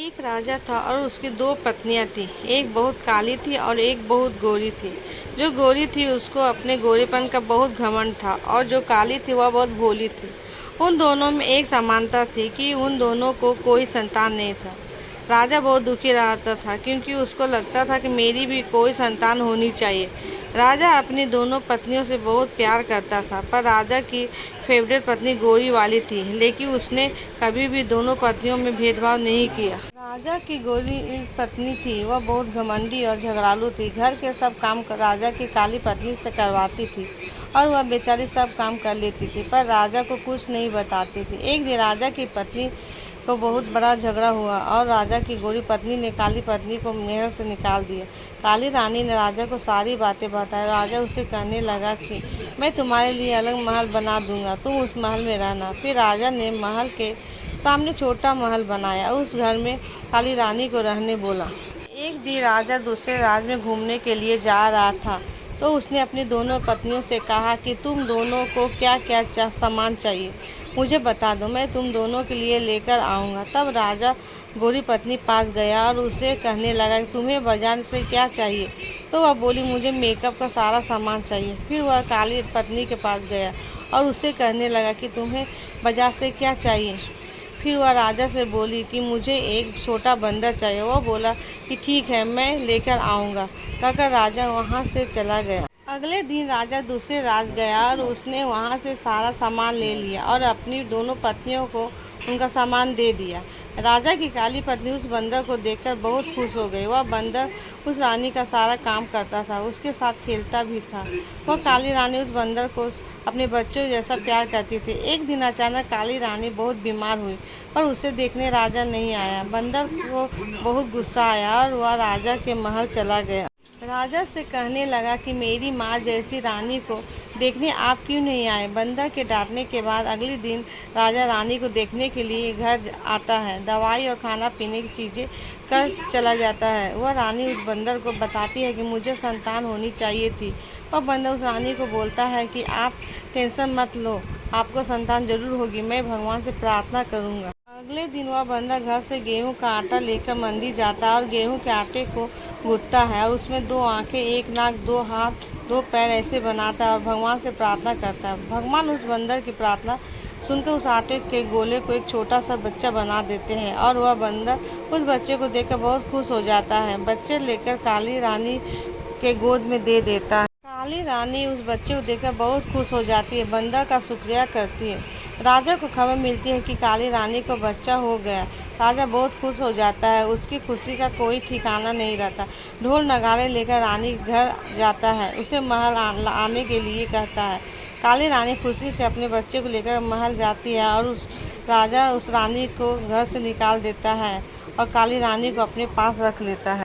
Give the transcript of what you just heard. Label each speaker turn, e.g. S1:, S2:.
S1: एक राजा था और उसकी दो पत्नियां थी। एक बहुत काली थी और एक बहुत गोरी थी। जो गोरी थी उसको अपने गोरेपन का बहुत घमंड था और जो काली थी वह बहुत भोली थी। उन दोनों में एक समानता थी कि उन दोनों को कोई संतान नहीं था। राजा बहुत दुखी रहता था क्योंकि उसको लगता था कि मेरी भी कोई संतान होनी चाहिए। राजा अपनी दोनों पत्नियों से बहुत प्यार करता था, पर राजा की फेवरेट पत्नी गोरी वाली थी, लेकिन उसने कभी भी दोनों पत्नियों में भेदभाव नहीं किया। राजा की गोरी पत्नी थी, वह बहुत घमंडी और झगड़ालू थी। घर के सब काम राजा की काली पत्नी से करवाती थी और वह बेचारी सब काम कर लेती थी, पर राजा को कुछ नहीं बताती थी। एक दिन राजा की पत्नी को बहुत बड़ा झगड़ा हुआ और राजा की गोरी पत्नी ने काली पत्नी को महल से निकाल दिया। काली रानी ने राजा को सारी बातें बताई। राजा उसे कहने लगा कि मैं तुम्हारे लिए अलग महल बना दूंगा, तुम उस महल में रहना। फिर राजा ने महल के सामने छोटा महल बनाया और उस घर में काली रानी को रहने बोला। एक दिन राजा दूसरे राज्य में घूमने के लिए जा रहा था, तो उसने अपनी दोनों पत्नियों से कहा कि तुम दोनों को क्या क्या सामान चाहिए, मुझे बता दो, मैं तुम दोनों के लिए लेकर आऊँगा। तब राजा गोरी पत्नी पास गया और उसे कहने लगा कि तुम्हें बाजार से क्या चाहिए। तो वह बोली, मुझे मेकअप का सारा सामान चाहिए। फिर वह काली पत्नी के पास गया और उससे कहने लगा कि तुम्हें बाजार से क्या चाहिए। फिर वह राजा से बोली कि मुझे एक छोटा बंदर चाहिए। वह बोला कि ठीक है, मैं लेकर आऊँगा। कहकर राजा वहाँ से चला गया। अगले दिन राजा दूसरे राज्य गया और उसने वहाँ से सारा सामान ले लिया और अपनी दोनों पत्नियों को उनका सामान दे दिया। राजा की काली पत्नी उस बंदर को देखकर बहुत खुश हो गई। वह बंदर उस रानी का सारा काम करता था, उसके साथ खेलता भी था। वह काली रानी उस बंदर को अपने बच्चों जैसा प्यार करती थी। एक दिन अचानक काली रानी बहुत बीमार हुई, पर उसे देखने राजा नहीं आया। बंदर को बहुत गुस्सा आया और वह राजा के महल चला गया। राजा से कहने लगा कि मेरी माँ जैसी रानी को देखने आप क्यों नहीं आए। बंदर के डांटने के बाद अगले दिन राजा रानी को देखने के लिए घर आता है। दवाई और खाना पीने की चीज़ें कर चला जाता है। वह रानी उस बंदर को बताती है कि मुझे संतान होनी चाहिए थी। वह बंदर उस रानी को बोलता है कि आप टेंशन मत लो, आपको संतान जरूर होगी, मैं भगवान से प्रार्थना करूँगा। अगले दिन वह बंदर घर से गेहूं का आटा लेकर मंदिर जाता है और गेहूं के आटे को गूंथता है और उसमें दो आंखें, एक नाक, दो हाथ, दो पैर ऐसे बनाता है और भगवान से प्रार्थना करता है। भगवान उस बंदर की प्रार्थना सुनकर उस आटे के गोले को एक छोटा सा बच्चा बना देते हैं और वह बंदर उस बच्चे को देखकर बहुत खुश हो जाता है। बच्चे लेकर काली रानी के गोद में दे देता है। काली रानी उस बच्चे को देखकर बहुत खुश हो जाती है, बंदर का शुक्रिया करती है। राजा को खबर मिलती है कि काली रानी को बच्चा हो गया। राजा बहुत खुश हो जाता है, उसकी खुशी का कोई ठिकाना नहीं रहता। ढोल नगाड़े लेकर रानी घर जाता है, उसे महल आने के लिए कहता है। काली रानी खुशी से अपने बच्चे को लेकर महल जाती है और राजा उस रानी को घर से निकाल देता है और काली रानी को अपने पास रख लेता है।